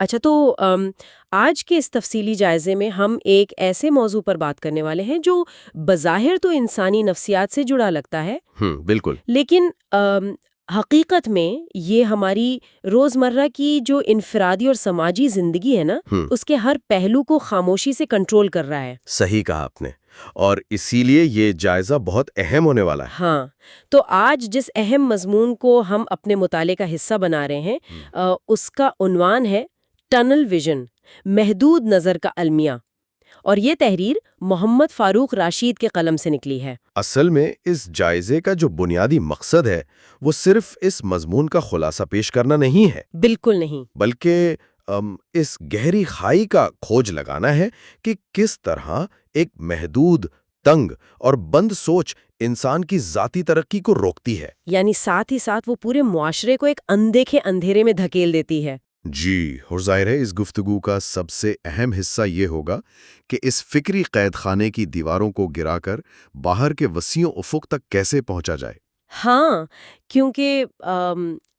اچھا تو آج کے اس تفصیلی جائزے میں ہم ایک ایسے موضوع پر بات کرنے والے ہیں جو بظاہر تو انسانی نفسیات سے جڑا لگتا ہے، بالکل۔ لیکن حقیقت میں یہ ہماری روزمرہ کی جو انفرادی اور سماجی زندگی ہے نا، اس کے ہر پہلو کو خاموشی سے کنٹرول کر رہا ہے۔ صحیح کہا آپ نے، اور اسی لیے یہ جائزہ بہت اہم ہونے والا ہے۔ ہاں، تو آج جس اہم مضمون کو ہم اپنے مطالعے کا حصہ بنا رہے ہیں اس کا عنوان ہے ٹنل ویژن، محدود نظر کا المیہ، اور یہ تحریر محمد فاروق راشید کے قلم سے نکلی ہے۔ اصل میں اس جائزے کا جو بنیادی مقصد ہے وہ صرف اس مضمون کا خلاصہ پیش کرنا نہیں ہے، بالکل نہیں، بلکہ اس گہری خائی کا کھوج لگانا ہے کہ کس طرح ایک محدود، تنگ اور بند سوچ انسان کی ذاتی ترقی کو روکتی ہے۔ یعنی ساتھ ہی ساتھ وہ پورے معاشرے کو ایک اندیکھے اندھیرے میں دھکیل دیتی ہے۔ جی، اور ظاہر ہے اس گفتگو کا سب سے اہم حصہ یہ ہوگا کہ اس فکری قید خانے کی دیواروں کو گرا کر باہر کے وسیع افق تک کیسے پہنچا جائے۔ ہاں، کیونکہ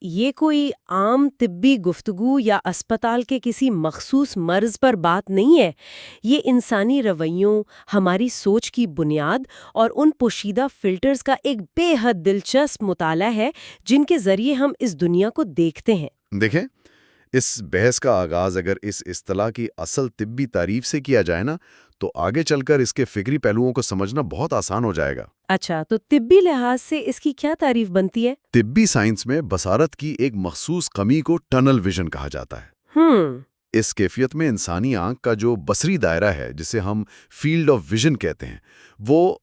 یہ کوئی عام طبی گفتگو یا اسپتال کے کسی مخصوص مرض پر بات نہیں ہے، یہ انسانی رویوں، ہماری سوچ کی بنیاد اور ان پوشیدہ فلٹرز کا ایک بے حد دلچسپ مطالعہ ہے جن کے ذریعے ہم اس دنیا کو دیکھتے ہیں۔ دیکھیں، اس بحث کا آغاز اگر اس اصطلاح کی اصل طبی تعریف سے کیا جائے نا، تو آگے چل کر اس کے فکری پہلوؤں کو سمجھنا بہت آسان ہو جائے گا۔ اچھا، تو طبی لحاظ سے اس کی کیا تعریف بنتی ہے؟ طبی سائنس میں بصارت کی ایک مخصوص کمی کو ٹنل ویژن کہا جاتا ہے۔ اس کیفیت میں انسانی آنکھ کا جو بصری دائرہ ہے، جسے ہم فیلڈ آف ویژن کہتے ہیں، وہ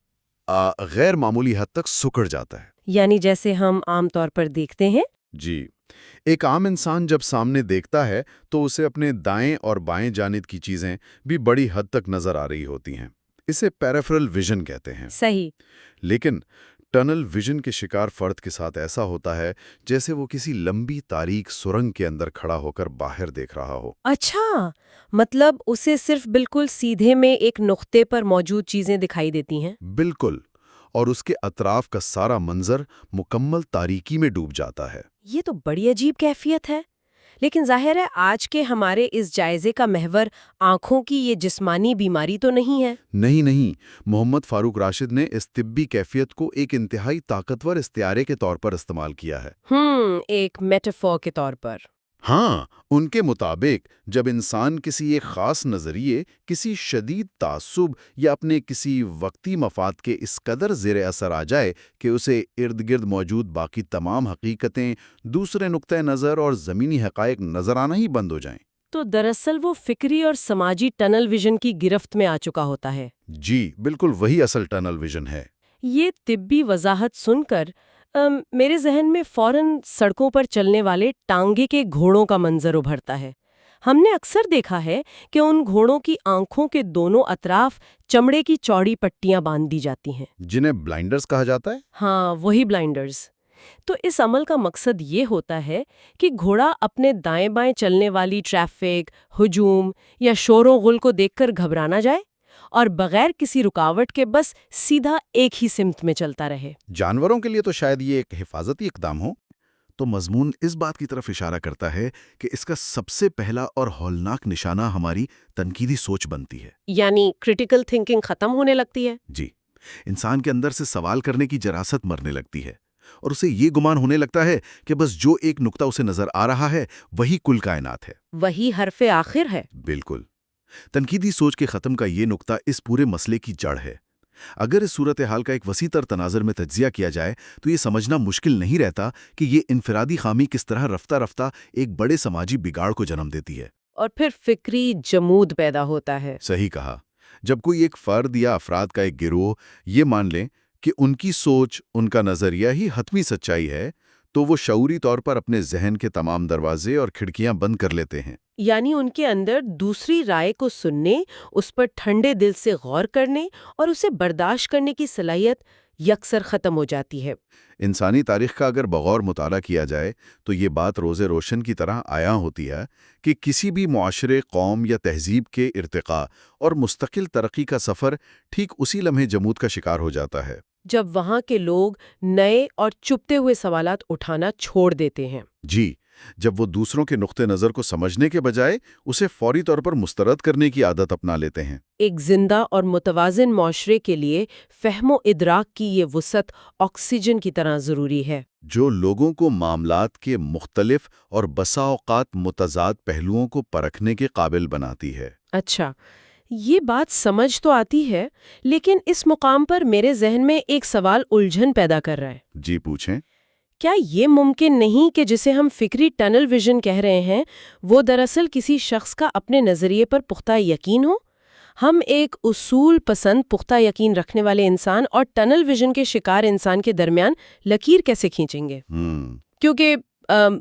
غیر معمولی حد تک سکڑ جاتا ہے۔ یعنی جیسے ہم عام طور پر دیکھتے ہیں؟ جی، ایک عام انسان جب سامنے دیکھتا ہے تو اسے اپنے دائیں اور بائیں جانب کی چیزیں بھی بڑی حد تک نظر آ رہی ہوتی ہیں۔ اسے پیریفرل ویژن کہتے ہیں۔ صحیح۔ لیکن ٹنل ویژن کے شکار فرد کے ساتھ ایسا ہوتا ہے جیسے وہ کسی لمبی تاریک سرنگ کے اندر کھڑا ہو کر باہر دیکھ رہا ہو۔ اچھا، مطلب اسے صرف بالکل سیدھے میں ایک نقطے پر موجود چیزیں دکھائی دیتی ہیں؟ بالکل، اور اس کے اطراف کا سارا منظر مکمل تاریکی میں ڈوب جاتا ہے۔ یہ تو بڑی عجیب کیفیت ہے، لیکن ظاہر ہے آج کے ہمارے اس جائزے کا محور آنکھوں کی یہ جسمانی بیماری تو نہیں ہے۔ نہیں، محمد فاروق راشد نے اس طبی کیفیت کو ایک انتہائی طاقتور استعارے کے طور پر استعمال کیا ہے۔ ایک میٹافور کے طور پر۔ ہاں، ان کے مطابق جب انسان کسی ایک خاص نظریے، کسی شدید تعصب یا اپنے کسی وقتی مفاد کے اس قدر زیر اثر آ جائے کہ اسے ارد گرد موجود باقی تمام حقیقتیں، دوسرے نقطۂ نظر اور زمینی حقائق نظر آنا ہی بند ہو جائیں، تو دراصل وہ فکری اور سماجی ٹنل ویژن کی گرفت میں آ چکا ہوتا ہے۔ جی بالکل، وہی اصل ٹنل ویژن ہے۔ یہ طبی وضاحت سن کر میرے ذہن میں فوراً سڑکوں پر چلنے والے ٹانگے کے گھوڑوں کا منظر ابھرتا ہے۔ ہم نے اکثر دیکھا ہے کہ ان گھوڑوں کی آنکھوں کے دونوں اطراف چمڑے کی چوڑی پٹیاں باندھ دی جاتی ہیں، جنہیں بلائنڈرز کہا جاتا ہے۔ ہاں، وہی بلائنڈرز۔ تو اس عمل کا مقصد یہ ہوتا ہے کہ گھوڑا اپنے دائیں بائیں چلنے والی ٹریفک، ہجوم یا شور و غل کو دیکھ کر گھبرا نہ جائے اور بغیر کسی رکاوٹ کے بس سیدھا ایک ہی سمت میں چلتا رہے۔ جانوروں کے لیے تو شاید یہ ایک حفاظتی اقدام ہو، تو مضمون اس بات کی طرف اشارہ کرتا ہے کہ اس کا سب سے پہلا اور ہولناک نشانہ ہماری تنقیدی سوچ بنتی ہے۔ یعنی کریٹیکل تھنکنگ ختم ہونے لگتی ہے۔ جی، انسان کے اندر سے سوال کرنے کی جراست مرنے لگتی ہے، اور اسے یہ گمان ہونے لگتا ہے کہ بس جو ایک نقطہ اسے نظر آ رہا ہے وہی کل کائنات ہے، وہی حرف آخر ہے۔ بالکل۔ تنقیدی سوچ کے ختم کا یہ نقطہ اس پورے مسئلے کی جڑ ہے۔ اگر اس صورتحال کا ایک وسیع تر تناظر میں تجزیہ کیا جائے تو یہ سمجھنا مشکل نہیں رہتا کہ یہ انفرادی خامی کس طرح رفتہ رفتہ ایک بڑے سماجی بگاڑ کو جنم دیتی ہے، اور پھر فکری جمود پیدا ہوتا ہے۔ صحیح کہا۔ جب کوئی ایک فرد یا افراد کا ایک گروہ یہ مان لیں کہ ان کی سوچ، ان کا نظریہ ہی حتمی سچائی ہے، تو وہ شعوری طور پر اپنے ذہن کے تمام دروازے اور کھڑکیاں بند کر لیتے ہیں۔ یعنی ان کے اندر دوسری رائے کو سننے، اس پر ٹھنڈے دل سے غور کرنے اور اسے برداشت کرنے کی صلاحیت یکسر ختم ہو جاتی ہے۔ انسانی تاریخ کا اگر بغور مطالعہ کیا جائے تو یہ بات روز روشن کی طرح عیاں ہوتی ہے کہ کسی بھی معاشرے، قوم یا تہذیب کے ارتقاء اور مستقل ترقی کا سفر ٹھیک اسی لمحے جمود کا شکار ہو جاتا ہے جب وہاں کے لوگ نئے اور چپتے ہوئے سوالات اٹھانا چھوڑ دیتے ہیں۔ جی، جب وہ دوسروں کے نقطہ نظر کو سمجھنے کے بجائے اسے فوری طور پر مسترد کرنے کی عادت اپنا لیتے ہیں۔ ایک زندہ اور متوازن معاشرے کے لیے فہم و ادراک کی یہ وسعت آکسیجن کی طرح ضروری ہے، جو لوگوں کو معاملات کے مختلف اور بسا اوقات متضاد پہلوؤں کو پرکھنے کے قابل بناتی ہے۔ اچھا، یہ بات سمجھ تو آتی ہے، لیکن اس مقام پر میرے ذہن میں ایک سوال الجھن پیدا کر رہا ہے۔ جی پوچھیں۔ کیا یہ ممکن نہیں کہ جسے ہم فکری ٹنل ویژن کہہ رہے ہیں وہ دراصل کسی شخص کا اپنے نظریے پر پختہ یقین ہو؟ ہم ایک اصول پسند پختہ یقین رکھنے والے انسان اور ٹنل ویژن کے شکار انسان کے درمیان لکیر کیسے کھینچیں گے؟ کیونکہ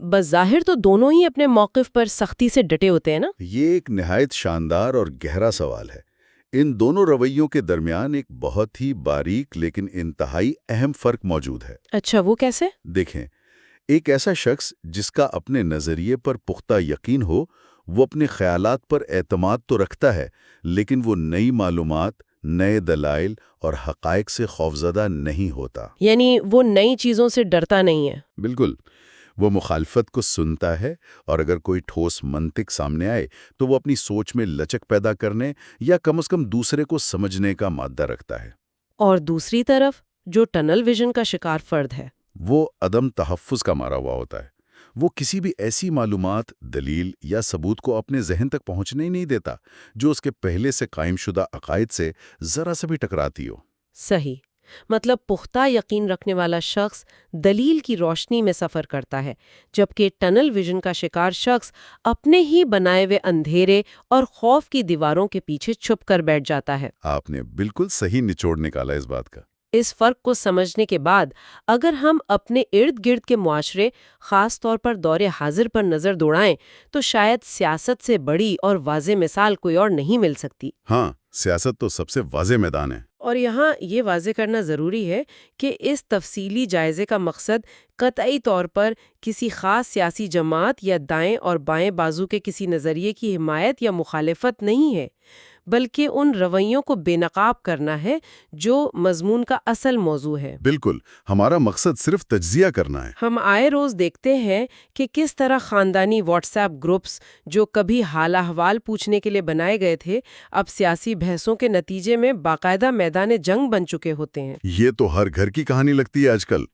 بظاہر تو دونوں ہی اپنے موقف پر سختی سے ڈٹے ہوتے ہیں نا؟ یہ ایک نہایت شاندار اور گہرا سوال ہے۔ ان دونوں رویوں کے درمیان ایک بہت ہی باریک لیکن انتہائی اہم فرق موجود ہے۔ اچھا، وہ کیسے؟ دیکھیں، ایک ایسا شخص جس کا اپنے نظریے پر پختہ یقین ہو، وہ اپنے خیالات پر اعتماد تو رکھتا ہے، لیکن وہ نئی معلومات، نئے دلائل اور حقائق سے خوفزدہ نہیں ہوتا۔ یعنی وہ نئی چیزوں سے ڈرتا نہیں ہے؟ بالکل، وہ مخالفت کو سنتا ہے، اور اگر کوئی ٹھوس منطق سامنے آئے تو وہ اپنی سوچ میں لچک پیدا کرنے یا کم از کم دوسرے کو سمجھنے کا مادہ رکھتا ہے۔ اور دوسری طرف جو ٹنل ویژن کا شکار فرد ہے، وہ عدم تحفظ کا مارا ہوا ہوتا ہے۔ وہ کسی بھی ایسی معلومات، دلیل یا ثبوت کو اپنے ذہن تک پہنچنے ہی نہیں دیتا جو اس کے پہلے سے قائم شدہ عقائد سے ذرا سا بھی ٹکراتی ہو۔ صحیح، مطلب پختہ یقین رکھنے والا شخص دلیل کی روشنی میں سفر کرتا ہے، جبکہ ٹنل ویژن کا شکار شخص اپنے ہی بنائے ہوئے اندھیرے اور خوف کی دیواروں کے پیچھے چھپ کر بیٹھ جاتا ہے۔ آپ نے بالکل صحیح نچوڑ نکالا اس بات کا۔ اس فرق کو سمجھنے کے بعد اگر ہم اپنے ارد گرد کے معاشرے، خاص طور پر دور حاضر پر نظر دوڑائیں تو شاید سیاست سے بڑی اور واضح مثال کوئی اور نہیں مل سکتی۔ ہاں، سیاست تو سب سے واضح میدان ہے۔ اور یہاں یہ واضح کرنا ضروری ہے کہ اس تفصیلی جائزے کا مقصد قطعی طور پر کسی خاص سیاسی جماعت یا دائیں اور بائیں بازو کے کسی نظریے کی حمایت یا مخالفت نہیں ہے، بلکہ ان رویوں کو بے نقاب کرنا ہے جو مضمون کا اصل موضوع ہے۔ بالکل، ہمارا مقصد صرف تجزیہ کرنا ہے۔ ہم آئے روز دیکھتے ہیں کہ کس طرح خاندانی واٹس ایپ گروپس جو کبھی حال احوال پوچھنے کے لیے بنائے گئے تھے، اب سیاسی بحثوں کے نتیجے میں باقاعدہ میدان جنگ بن چکے ہوتے ہیں۔ یہ تو ہر گھر کی کہانی لگتی ہے آج کل۔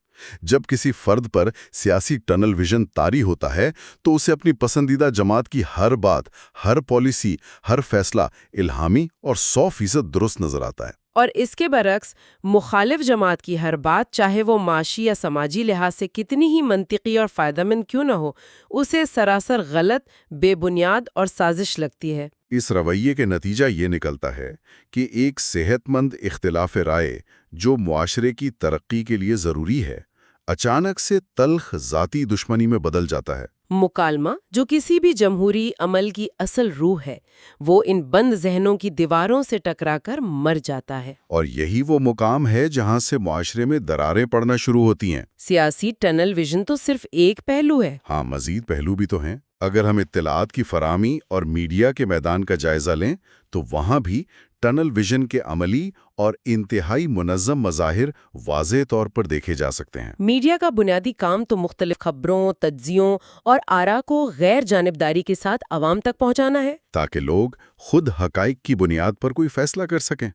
جب کسی فرد پر سیاسی ٹنل ویژن طاری ہوتا ہے تو اسے اپنی پسندیدہ جماعت کی ہر بات، ہر پالیسی، ہر فیصلہ الہامی اور 100% درست نظر آتا ہے۔ اور اس کے برعکس مخالف جماعت کی ہر بات، چاہے وہ معاشی یا سماجی لحاظ سے کتنی ہی منطقی اور فائدہ مند کیوں نہ ہو، اسے سراسر غلط، بے بنیاد اور سازش لگتی ہے۔ اس رویے کے نتیجہ یہ نکلتا ہے کہ ایک صحت مند اختلاف رائے جو معاشرے کی ترقی کے لیے ضروری ہے، اچانک سے تلخ ذاتی دشمنی میں بدل جاتا ہے۔ مکالمہ، جو کسی بھی جمہوری عمل کی اصل روح ہے، وہ ان بند ذہنوں کی دیواروں سے ٹکرا کر مر جاتا ہے۔ اور یہی وہ مقام ہے جہاں سے معاشرے میں دراریں پڑنا شروع ہوتی ہیں۔ سیاسی ٹنل ویژن تو صرف ایک پہلو ہے۔ ہاں، مزید پہلو بھی تو ہیں۔ اگر ہم اطلاعات کی فراہمی اور میڈیا کے میدان کا جائزہ لیں تو وہاں بھی ٹنل ویژن کے عملی اور انتہائی منظم مظاہر واضح طور پر دیکھے جا سکتے ہیں۔ میڈیا کا بنیادی کام تو مختلف خبروں، تجزیوں اور آراء کو غیر جانبداری کے ساتھ عوام تک پہنچانا ہے، تاکہ لوگ خود حقائق کی بنیاد پر کوئی فیصلہ کر سکیں۔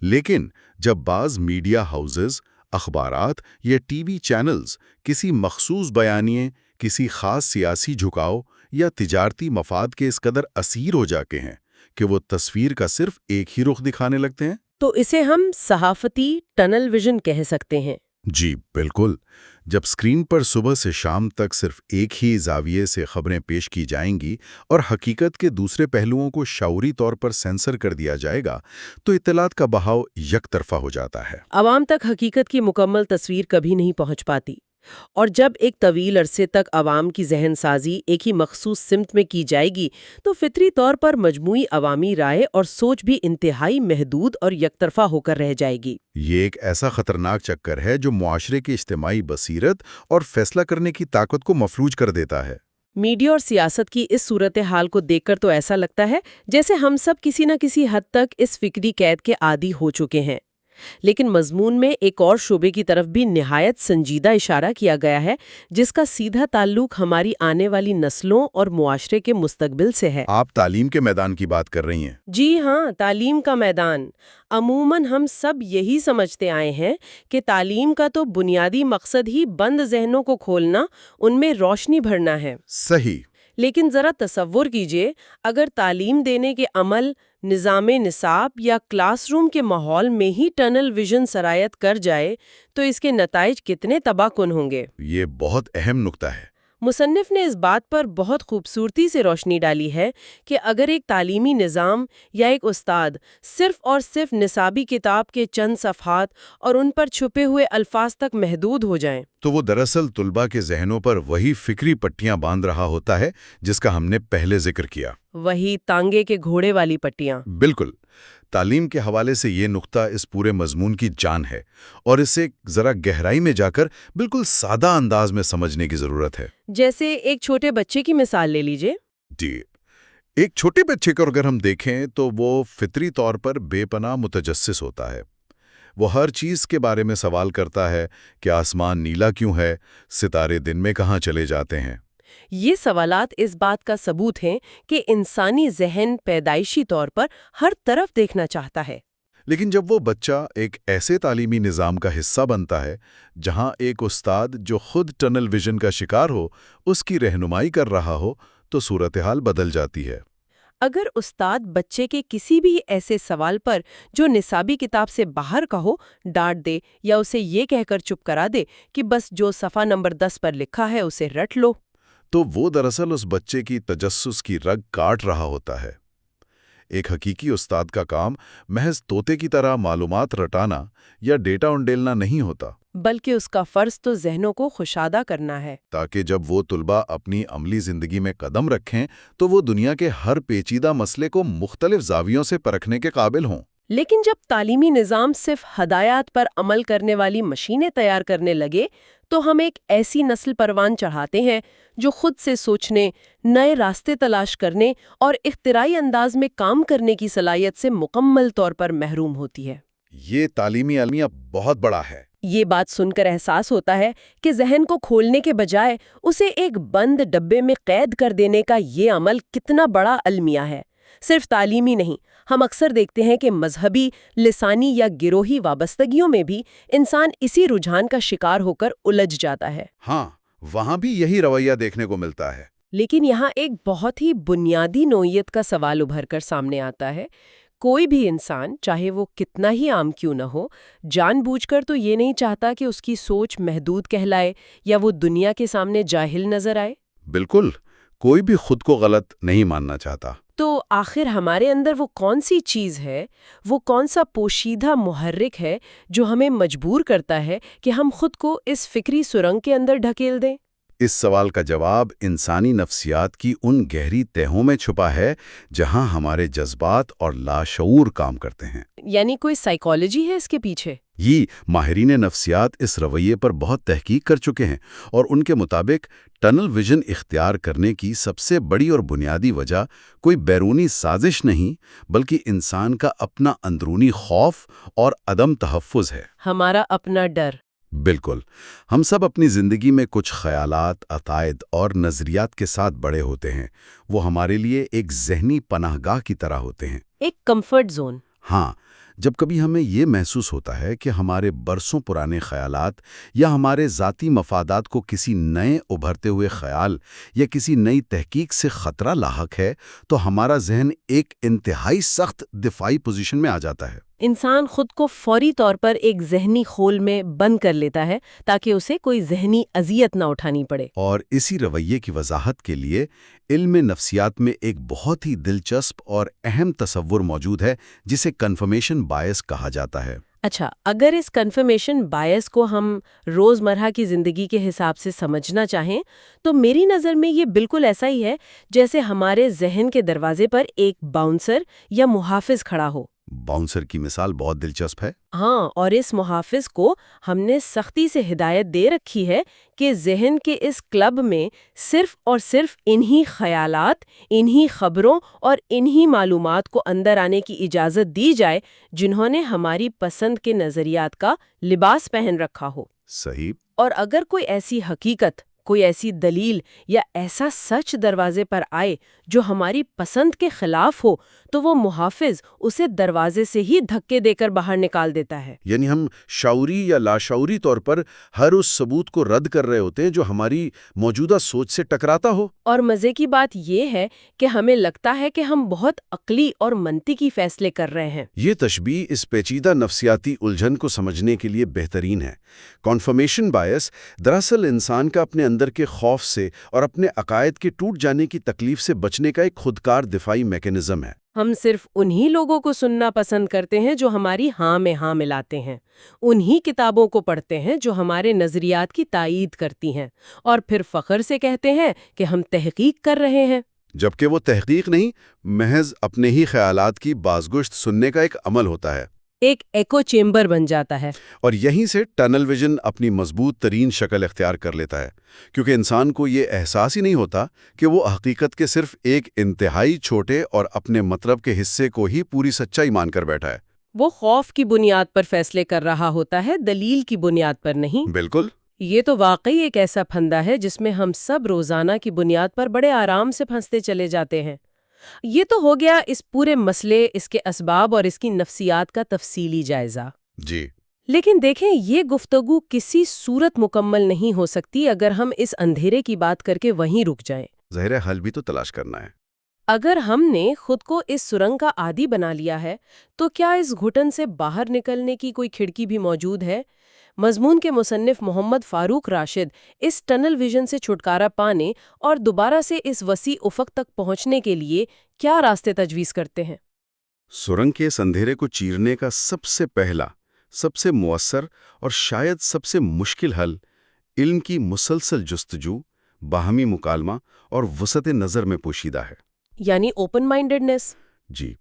لیکن جب بعض میڈیا ہاؤسز، اخبارات یا ٹی وی چینلز کسی مخصوص بیانیے، کسی خاص سیاسی جھکاؤ یا تجارتی مفاد کے اس قدر اسیر ہو جاتے ہیں کہ وہ تصویر کا صرف ایک ہی رخ دکھانے لگتے ہیں، تو اسے ہم صحافتی ٹنل ویژن کہہ سکتے ہیں۔ جی بالکل۔ جب سکرین پر صبح سے شام تک صرف ایک ہی زاویے سے خبریں پیش کی جائیں گی اور حقیقت کے دوسرے پہلوؤں کو شعوری طور پر سینسر کر دیا جائے گا تو اطلاعات کا بہاؤ یک طرفہ ہو جاتا ہے۔ عوام تک حقیقت کی مکمل تصویر کبھی نہیں پہنچ پاتی، اور جب ایک طویل عرصے تک عوام کی ذہن سازی ایک ہی مخصوص سمت میں کی جائے گی تو فطری طور پر مجموعی عوامی رائے اور سوچ بھی انتہائی محدود اور یک طرفہ ہو کر رہ جائے گی۔ یہ ایک ایسا خطرناک چکر ہے جو معاشرے کی اجتماعی بصیرت اور فیصلہ کرنے کی طاقت کو مفلوج کر دیتا ہے۔ میڈیا اور سیاست کی اس صورتحال کو دیکھ کر تو ایسا لگتا ہے جیسے ہم سب کسی نہ کسی حد تک اس فکری قید کے عادی ہو چکے ہیں۔ لیکن مضمون میں ایک اور شعبے کی طرف بھی نہایت سنجیدہ اشارہ کیا گیا ہے، جس کا سیدھا تعلق ہماری آنے والی نسلوں اور معاشرے کے مستقبل سے ہے۔ آپ تعلیم کے میدان کی بات کر رہی ہیں؟ جی ہاں، تعلیم کا میدان۔ عموماً ہم سب یہی سمجھتے آئے ہیں کہ تعلیم کا تو بنیادی مقصد ہی بند ذہنوں کو کھولنا، ان میں روشنی بھرنا ہے۔ صحیح۔ لیکن ذرا تصور کیجئے، اگر تعلیم دینے کے عمل، نظام نصاب یا کلاس روم کے ماحول میں ہی ٹنل ویژن سرایت کر جائے تو اس کے نتائج کتنے تباہ کن ہوں گے۔ یہ بہت اہم نکتہ ہے۔ مصنف نے اس بات پر بہت خوبصورتی سے روشنی ڈالی ہے کہ اگر ایک تعلیمی نظام یا ایک استاد صرف اور صرف نصابی کتاب کے چند صفحات اور ان پر چھپے ہوئے الفاظ تک محدود ہو جائیں تو وہ دراصل طلباء کے ذہنوں پر وہی فکری پٹیاں باندھ رہا ہوتا ہے جس کا ہم نے پہلے ذکر کیا، وہی تانگے کے گھوڑے والی پٹیاں۔ بالکل۔ تعلیم کے حوالے سے یہ نقطہ اس پورے مضمون کی جان ہے، اور اسے ذرا گہرائی میں جا کر بالکل سادہ انداز میں سمجھنے کی ضرورت ہے۔ جیسے ایک چھوٹے بچے کی مثال لے لیجئے۔ جی، ایک چھوٹے بچے کو اگر ہم دیکھیں تو وہ فطری طور پر بے پناہ متجسس ہوتا ہے۔ وہ ہر چیز کے بارے میں سوال کرتا ہے کہ آسمان نیلا کیوں ہے، ستارے دن میں کہاں چلے جاتے ہیں۔ یہ سوالات اس بات کا ثبوت ہیں کہ انسانی ذہن پیدائشی طور پر ہر طرف دیکھنا چاہتا ہے۔ لیکن جب وہ بچہ ایک ایسے تعلیمی نظام کا حصہ بنتا ہے جہاں ایک استاد جو خود ٹنل ویژن کا شکار ہو، اس کی رہنمائی کر رہا ہو، تو صورتحال بدل جاتی ہے۔ اگر استاد بچے کے کسی بھی ایسے سوال پر جو نصابی کتاب سے باہر کا ہو ڈانٹ دے یا اسے یہ کہہ کر چپ کرا دے کہ بس جو صفحہ نمبر 10 پر لکھا ہے اسے رٹ لو، تو وہ دراصل اس بچے کی تجسس کی رگ کاٹ رہا ہوتا ہے۔ ایک حقیقی استاد کا کام محض طوطے کی طرح معلومات رٹانا یا ڈیٹا انڈیلنا نہیں ہوتا، بلکہ اس کا فرض تو ذہنوں کو خوشادہ کرنا ہے، تاکہ جب وہ طلباء اپنی عملی زندگی میں قدم رکھیں تو وہ دنیا کے ہر پیچیدہ مسئلے کو مختلف زاویوں سے پرکھنے کے قابل ہوں۔ لیکن جب تعلیمی نظام صرف ہدایات پر عمل کرنے والی مشینیں تیار کرنے لگے تو ہم ایک ایسی نسل پروان چڑھاتے ہیں جو خود سے سوچنے، نئے راستے تلاش کرنے اور اختراعی انداز میں کام کرنے کی صلاحیت سے مکمل طور پر محروم ہوتی ہے۔ یہ تعلیمی المیہ بہت بڑا ہے۔ یہ بات سن کر احساس ہوتا ہے کہ ذہن کو کھولنے کے بجائے اسے ایک بند ڈبے میں قید کر دینے کا یہ عمل کتنا بڑا المیہ ہے۔ صرف تعلیمی نہیں، ہم اکثر دیکھتے ہیں کہ مذہبی، لسانی یا گروہی وابستگیوں میں بھی انسان اسی رجحان کا شکار ہو کر الجھ جاتا ہے۔ ہاں، وہاں بھی یہی رویہ دیکھنے کو ملتا ہے۔ لیکن یہاں ایک بہت ہی بنیادی نوعیت کا سوال ابھر کر سامنے آتا ہے۔ کوئی بھی انسان، چاہے وہ کتنا ہی عام کیوں نہ ہو، جان بوجھ کر تو یہ نہیں چاہتا کہ اس کی سوچ محدود کہلائے یا وہ دنیا کے سامنے جاہل نظر آئے۔ بالکل، کوئی بھی خود کو غلط نہیں ماننا چاہتا۔ تو آخر ہمارے اندر وہ کون سی چیز ہے، وہ کون سا پوشیدہ محرک ہے جو ہمیں مجبور کرتا ہے کہ ہم خود کو اس فکری سرنگ کے اندر ڈھکیل دیں؟ اس سوال کا جواب انسانی نفسیات کی ان گہری تہوں میں چھپا ہے جہاں ہمارے جذبات اور لاشعور کام کرتے ہیں۔ یعنی کوئی سائیکالوجی ہے اس کے پیچھے؟ یہ ماہرین نفسیات اس رویے پر بہت تحقیق کر چکے ہیں، اور ان کے مطابق ٹنل ویژن اختیار کرنے کی سب سے بڑی اور بنیادی وجہ کوئی بیرونی سازش نہیں، بلکہ انسان کا اپنا اندرونی خوف اور عدم تحفظ ہے۔ ہمارا اپنا ڈر۔ بالکل، ہم سب اپنی زندگی میں کچھ خیالات، عقائد اور نظریات کے ساتھ بڑے ہوتے ہیں۔ وہ ہمارے لیے ایک ذہنی پناہ گاہ کی طرح ہوتے ہیں، ایک کمفرٹ زون۔ ہاں، جب کبھی ہمیں یہ محسوس ہوتا ہے کہ ہمارے برسوں پرانے خیالات یا ہمارے ذاتی مفادات کو کسی نئے ابھرتے ہوئے خیال یا کسی نئی تحقیق سے خطرہ لاحق ہے، تو ہمارا ذہن ایک انتہائی سخت دفاعی پوزیشن میں آ جاتا ہے۔ انسان خود کو فوری طور پر ایک ذہنی خول میں بند کر لیتا ہے تاکہ اسے کوئی ذہنی اذیت نہ اٹھانی پڑے۔ اور اسی رویے کی وضاحت کے لیے علم نفسیات میں ایک بہت ہی دلچسپ اور اہم تصور موجود ہے جسے کنفرمیشن بائس کہا جاتا ہے۔ اچھا، اگر اس کنفرمیشن بائس کو ہم روزمرہ کی زندگی کے حساب سے سمجھنا چاہیں تو میری نظر میں یہ بالکل ایسا ہی ہے جیسے ہمارے ذہن کے دروازے پر ایک باؤنسر یا محافظ کھڑا ہو۔ باؤنسر کی مثال بہت دلچسپ ہے۔ ہاں، اور اس محافظ کو ہم نے سختی سے ہدایت دے رکھی ہے کہ ذہن کے اس کلب میں صرف اور صرف انہی خیالات، انہی خبروں اور انہی معلومات کو اندر آنے کی اجازت دی جائے جنہوں نے ہماری پسند کے نظریات کا لباس پہن رکھا ہو۔ صحیح۔ اور اگر کوئی ایسی حقیقت، کوئی ایسی دلیل یا ایسا سچ دروازے پر آئے جو ہماری پسند کے خلاف ہو تو وہ محافظ اسے دروازے سے ہی دھکے دے کر باہر نکال دیتا ہے۔ یعنی ہم شعوری یا لاشعوری طور پر ہر اس ثبوت کو رد کر رہے ہوتے ہیں جو ہماری موجودہ سوچ سے ٹکراتا ہو۔ اور مزے کی بات یہ ہے کہ ہمیں لگتا ہے کہ ہم بہت عقلی اور منطقی فیصلے کر رہے ہیں۔ یہ تشبیہ اس پیچیدہ نفسیاتی الجھن کو سمجھنے کے لیے بہترین ہے۔ کنفرمیشن بائس دراصل انسان کا اپنے اندر کے خوف سے اور اپنے عقائد کے ٹوٹ جانے کی تکلیف سے بچنے کا ایک خودکار دفاعی میکانزم ہے۔ ہم صرف انہی لوگوں کو سننا پسند کرتے ہیں جو ہماری ہاں میں ہاں ملاتے ہیں، انہی کتابوں کو پڑھتے ہیں جو ہمارے نظریات کی تائید کرتی ہیں، اور پھر فخر سے کہتے ہیں کہ ہم تحقیق کر رہے ہیں۔ جبکہ وہ تحقیق نہیں، محض اپنے ہی خیالات کی بازگشت سننے کا ایک عمل ہوتا ہے۔ ایک ایکو چیمبر بن جاتا ہے۔ اور یہیں سے ٹنل ویژن اپنی مضبوط ترین شکل اختیار کر لیتا ہے، کیونکہ انسان کو یہ احساس ہی نہیں ہوتا کہ وہ حقیقت کے صرف ایک انتہائی چھوٹے اور اپنے مطلب کے حصے کو ہی پوری سچائی مان کر بیٹھا ہے۔ وہ خوف کی بنیاد پر فیصلے کر رہا ہوتا ہے، دلیل کی بنیاد پر نہیں۔ بالکل۔ یہ تو واقعی ایک ایسا پھندا ہے جس میں ہم سب روزانہ کی بنیاد پر بڑے آرام سے پھنستے چلے جاتے ہیں۔ یہ تو ہو گیا اس پورے مسئلے، اس کے اسباب اور اس کی نفسیات کا تفصیلی جائزہ۔ جی۔ لیکن دیکھیں، یہ گفتگو کسی صورت مکمل نہیں ہو سکتی اگر ہم اس اندھیرے کی بات کر کے وہیں رک جائیں۔ ظاہر حل بھی تو تلاش کرنا ہے۔ اگر ہم نے خود کو اس سرنگ کا عادی بنا لیا ہے تو کیا اس گھٹن سے باہر نکلنے کی کوئی کھڑکی بھی موجود ہے؟ مضمون کے مصنف محمد فاروق راشد اس ٹنل ویژن سے چھٹکارا پانے اور دوبارہ سے اس وسیع افق تک پہنچنے کے لیے کیا راستے تجویز کرتے ہیں؟ سرنگ کے اس اندھیرے کو چیرنے کا سب سے پہلا، سب سے مؤثر اور شاید سب سے مشکل حل علم کی مسلسل جستجو، باہمی مکالمہ اور وسعت نظر میں پوشیدہ ہے۔ یعنی اوپن مائنڈڈنس۔ جی،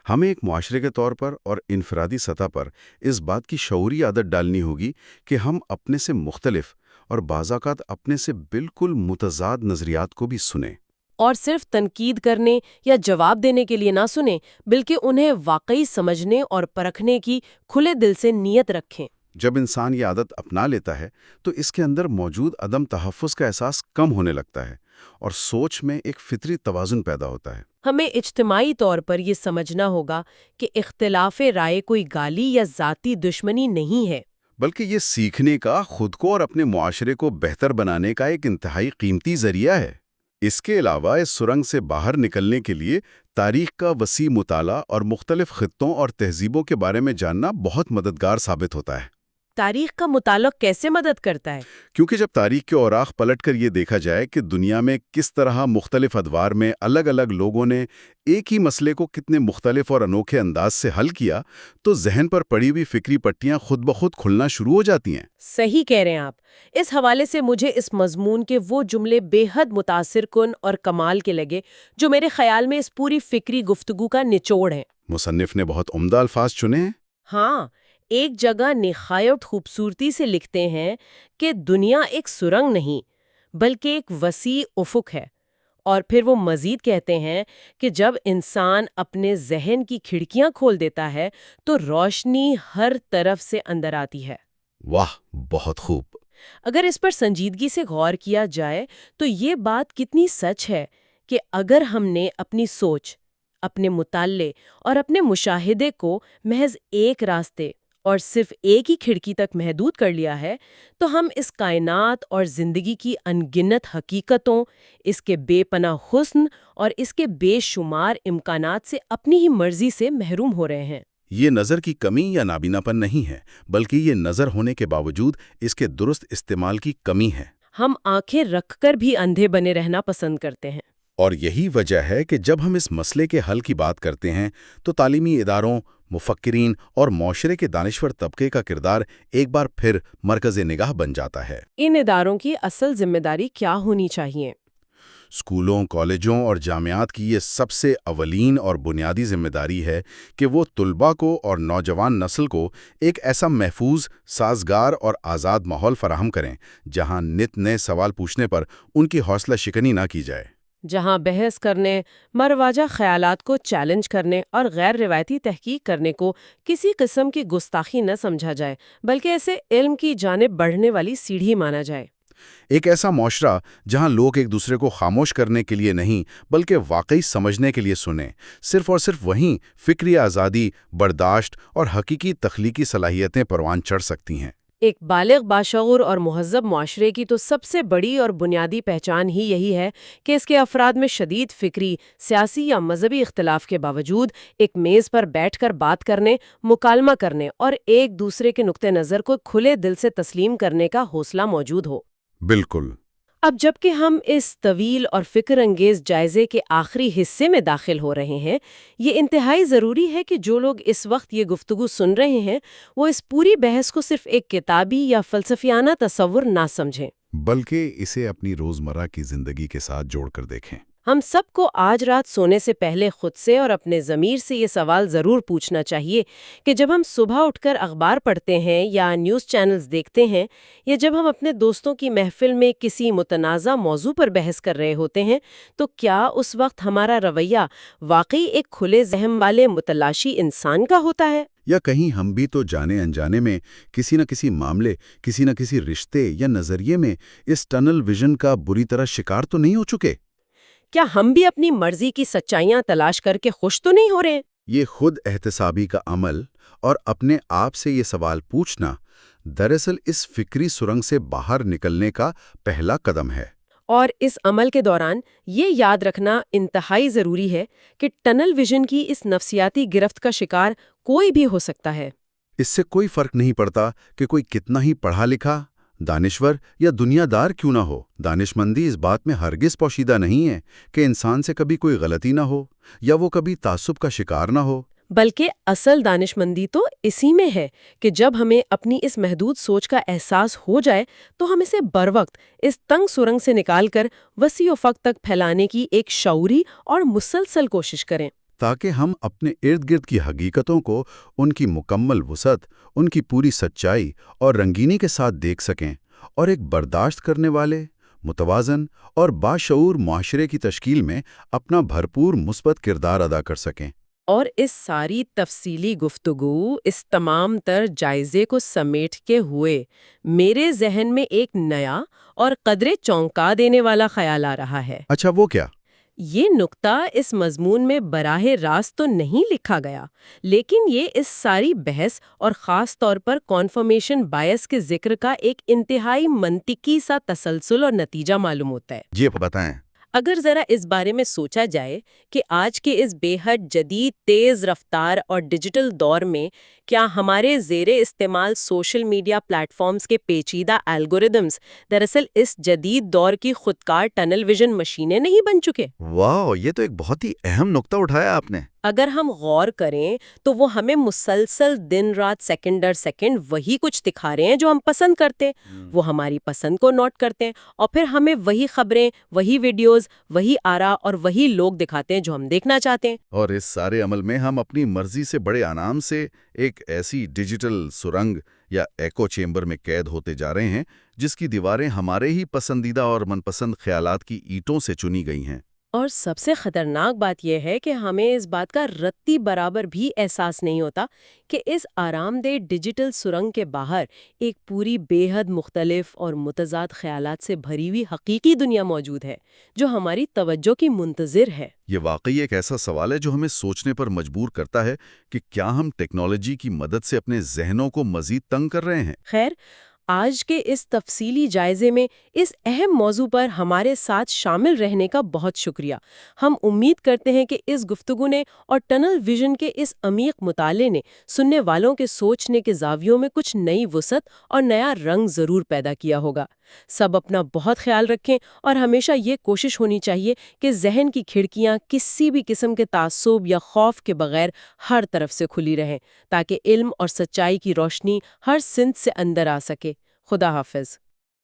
ہمیں ایک معاشرے کے طور پر اور انفرادی سطح پر اس بات کی شعوری عادت ڈالنی ہوگی کہ ہم اپنے سے مختلف اور بعض اوقات اپنے سے بالکل متضاد نظریات کو بھی سنیں۔ اور صرف تنقید کرنے یا جواب دینے کے لیے نہ سنیں، بلکہ انہیں واقعی سمجھنے اور پرکھنے کی کھلے دل سے نیت رکھیں۔ جب انسان یہ عادت اپنا لیتا ہے تو اس کے اندر موجود عدم تحفظ کا احساس کم ہونے لگتا ہے اور سوچ میں ایک فطری توازن پیدا ہوتا ہے۔ ہمیں اجتماعی طور پر یہ سمجھنا ہوگا کہ اختلاف رائے کوئی گالی یا ذاتی دشمنی نہیں ہے، بلکہ یہ سیکھنے کا، خود کو اور اپنے معاشرے کو بہتر بنانے کا ایک انتہائی قیمتی ذریعہ ہے۔ اس کے علاوہ اس سرنگ سے باہر نکلنے کے لیے تاریخ کا وسیع مطالعہ اور مختلف خطوں اور تہذیبوں کے بارے میں جاننا بہت مددگار ثابت ہوتا ہے۔ تاریخ کا مطالعہ کیسے مدد کرتا ہے؟ کیونکہ جب تاریخ کے اوراق پلٹ کر یہ دیکھا جائے کہ دنیا میں کس طرح مختلف ادوار میں الگ الگ لوگوں نے ایک ہی مسئلے کو کتنے مختلف اور انوکھے انداز سے حل کیا، تو ذہن پر پڑی ہوئی فکری پٹیاں خود بخود کھلنا شروع ہو جاتی ہیں۔ صحیح کہہ رہے ہیں آپ۔ اس حوالے سے مجھے اس مضمون کے وہ جملے بے حد متاثر کن اور کمال کے لگے جو میرے خیال میں اس پوری فکری گفتگو کا نچوڑ ہیں۔ مصنف نے بہت عمدہ الفاظ چنے ہیں۔ ہاں، ایک جگہ نہایت خوبصورتی سے لکھتے ہیں کہ دنیا ایک سرنگ نہیں بلکہ ایک وسیع افق ہے، اور پھر وہ مزید کہتے ہیں کہ جب انسان اپنے ذہن کی کھڑکیاں کھول دیتا ہے تو روشنی ہر طرف سے اندر آتی ہے۔ واہ، بہت خوب۔ اگر اس پر سنجیدگی سے غور کیا جائے تو یہ بات کتنی سچ ہے کہ اگر ہم نے اپنی سوچ، اپنے مطالعے اور اپنے مشاہدے کو محض ایک راستے اور صرف ایک ہی کھڑکی تک محدود کر لیا ہے تو ہم اس کائنات اور زندگی کی انگنت حقیقتوں، اس کے بے پناہ حسن اور اس کے بے شمار امکانات سے اپنی ہی مرضی سے محروم ہو رہے ہیں۔ یہ نظر کی کمی یا نابینا پن نہیں ہے، بلکہ یہ نظر ہونے کے باوجود اس کے درست استعمال کی کمی ہے۔ ہم آنکھیں رکھ کر بھی اندھے بنے رہنا پسند کرتے ہیں۔ اور یہی وجہ ہے کہ جب ہم اس مسئلے کے حل کی بات کرتے ہیں تو تعلیمی اداروں، مفکرین اور معاشرے کے دانشور طبقے کا کردار ایک بار پھر مرکز نگاہ بن جاتا ہے۔ ان اداروں کی اصل ذمہ داری کیا ہونی چاہیے؟ اسکولوں، کالجوں اور جامعات کی یہ سب سے اولین اور بنیادی ذمہ داری ہے کہ وہ طلباء کو اور نوجوان نسل کو ایک ایسا محفوظ، سازگار اور آزاد ماحول فراہم کریں جہاں نت نئے سوال پوچھنے پر ان کی حوصلہ شکنی نہ کی جائے، جہاں بحث کرنے، مروجہ خیالات کو چیلنج کرنے اور غیر روایتی تحقیق کرنے کو کسی قسم کی گستاخی نہ سمجھا جائے بلکہ اسے علم کی جانب بڑھنے والی سیڑھی مانا جائے۔ ایک ایسا معاشرہ جہاں لوگ ایک دوسرے کو خاموش کرنے کے لیے نہیں بلکہ واقعی سمجھنے کے لیے سنیں، صرف اور صرف وہیں فکری آزادی، برداشت اور حقیقی تخلیقی صلاحیتیں پروان چڑھ سکتی ہیں۔ ایک بالغ، باشعور اور مہذب معاشرے کی تو سب سے بڑی اور بنیادی پہچان ہی یہی ہے کہ اس کے افراد میں شدید فکری، سیاسی یا مذہبی اختلاف کے باوجود ایک میز پر بیٹھ کر بات کرنے، مکالمہ کرنے اور ایک دوسرے کے نقطہ نظر کو کھلے دل سے تسلیم کرنے کا حوصلہ موجود ہو۔ بالکل۔ اب جبکہ ہم اس طویل اور فکر انگیز جائزے کے آخری حصے میں داخل ہو رہے ہیں، یہ انتہائی ضروری ہے کہ جو لوگ اس وقت یہ گفتگو سن رہے ہیں وہ اس پوری بحث کو صرف ایک کتابی یا فلسفیانہ تصور نہ سمجھیں، بلکہ اسے اپنی روزمرہ کی زندگی کے ساتھ جوڑ کر دیکھیں۔ ہم سب کو آج رات سونے سے پہلے خود سے اور اپنے ضمیر سے یہ سوال ضرور پوچھنا چاہیے کہ جب ہم صبح اٹھ کر اخبار پڑھتے ہیں یا نیوز چینلز دیکھتے ہیں یا جب ہم اپنے دوستوں کی محفل میں کسی متنازع موضوع پر بحث کر رہے ہوتے ہیں تو کیا اس وقت ہمارا رویہ واقعی ایک کھلے ذہن والے متلاشی انسان کا ہوتا ہے؟ یا کہیں ہم بھی تو جانے انجانے میں کسی نہ کسی معاملے، کسی نہ کسی رشتے یا نظریے میں اس ٹنل ویژن کا بری طرح شکار تو نہیں ہو چکے؟ کیا ہم بھی اپنی مرضی کی سچائیاں تلاش کر کے خوش تو نہیں ہو رہے ہیں؟ یہ خود احتسابی کا عمل اور اپنے آپ سے یہ سوال پوچھنا دراصل اس فکری سرنگ سے باہر نکلنے کا پہلا قدم ہے۔ اور اس عمل کے دوران یہ یاد رکھنا انتہائی ضروری ہے کہ ٹنل ویژن کی اس نفسیاتی گرفت کا شکار کوئی بھی ہو سکتا ہے۔ اس سے کوئی فرق نہیں پڑتا کہ کوئی کتنا ہی پڑھا لکھا، دانشور یا دنیا دار کیوں نہ ہو۔ دانشمندی اس بات میں ہرگز پوشیدہ نہیں ہے کہ انسان سے کبھی کوئی غلطی نہ ہو یا وہ کبھی تعصب کا شکار نہ ہو۔ بلکہ اصل دانشمندی تو اسی میں ہے کہ جب ہمیں اپنی اس محدود سوچ کا احساس ہو جائے تو ہم اسے بروقت اس تنگ سرنگ سے نکال کر وسیع افق تک پھیلانے کی ایک شعوری اور مسلسل کوشش کریں، تاکہ ہم اپنے ارد گرد کی حقیقتوں کو ان کی مکمل وسعت، ان کی پوری سچائی اور رنگینی کے ساتھ دیکھ سکیں اور ایک برداشت کرنے والے، متوازن اور باشعور معاشرے کی تشکیل میں اپنا بھرپور مثبت کردار ادا کر سکیں۔ اور اس ساری تفصیلی گفتگو، اس تمام تر جائزے کو سمیٹ کے ہوئے میرے ذہن میں ایک نیا اور قدرے چونکا دینے والا خیال آ رہا ہے۔ اچھا، وہ کیا؟ یہ نقطہ اس مضمون میں براہ راست تو نہیں لکھا گیا، لیکن یہ اس ساری بحث اور خاص طور پر کانفرمیشن بائس کے ذکر کا ایک انتہائی منطقی سا تسلسل اور نتیجہ معلوم ہوتا ہے۔ جی بتائیں۔ اگر ذرا اس بارے میں سوچا جائے کہ آج کے اس بے حد جدید، تیز رفتار اور ڈیجیٹل دور میں کیا ہمارے زیر استعمال سوشل میڈیا پلیٹ فارمز کے پیچیدہ الگوریدمز دراصل اس جدید دور کی خودکار ٹنل ویژن مشینیں نہیں بن چکے؟ واہ، یہ تو ایک بہت ہی اہم نقطہ اٹھایا آپ نے۔ اگر ہم غور کریں تو وہ ہمیں مسلسل دن رات سیکنڈ در سیکنڈ وہی کچھ دکھا رہے ہیں جو ہم پسند کرتے ہیں، وہ ہماری پسند کو نوٹ کرتے ہیں اور پھر ہمیں وہی خبریں، وہی ویڈیوز، وہی آرا اور وہی لوگ دکھاتے ہیں جو ہم دیکھنا چاہتے ہیں۔ اور اس سارے عمل میں ہم اپنی مرضی سے بڑے انعام سے ایک ایسی ڈیجیٹل سرنگ یا ایکو چیمبر میں قید ہوتے جا رہے ہیں جس کی دیواریں ہمارے ہی پسندیدہ اور من پسند خیالات کی اینٹوں سے چنی گئی ہیں۔ اور سب سے خطرناک بات یہ ہے کہ ہمیں اس بات کا رتی برابر بھی احساس نہیں ہوتا کہ اس آرام دہ ڈیجیٹل سرنگ کے باہر ایک پوری بے حد مختلف اور متضاد خیالات سے بھری ہوئی حقیقی دنیا موجود ہے جو ہماری توجہ کی منتظر ہے۔ یہ واقعی ایک ایسا سوال ہے جو ہمیں سوچنے پر مجبور کرتا ہے کہ کیا ہم ٹیکنالوجی کی مدد سے اپنے ذہنوں کو مزید تنگ کر رہے ہیں؟ خیر، آج کے اس تفصیلی جائزے میں اس اہم موضوع پر ہمارے ساتھ شامل رہنے کا بہت شکریہ۔ ہم امید کرتے ہیں کہ اس گفتگو نے اور ٹنل ویژن کے اس عمیق مطالعے نے سننے والوں کے سوچنے کے زاویوں میں کچھ نئی وسعت اور نیا رنگ ضرور پیدا کیا ہوگا۔ سب اپنا بہت خیال رکھیں اور ہمیشہ یہ کوشش ہونی چاہیے کہ ذہن کی کھڑکیاں کسی بھی قسم کے تعصب یا خوف کے بغیر ہر طرف سے کھلی رہیں تاکہ علم اور سچائی کی روشنی ہر سمت سے اندر آ سکے۔ خدا حافظ۔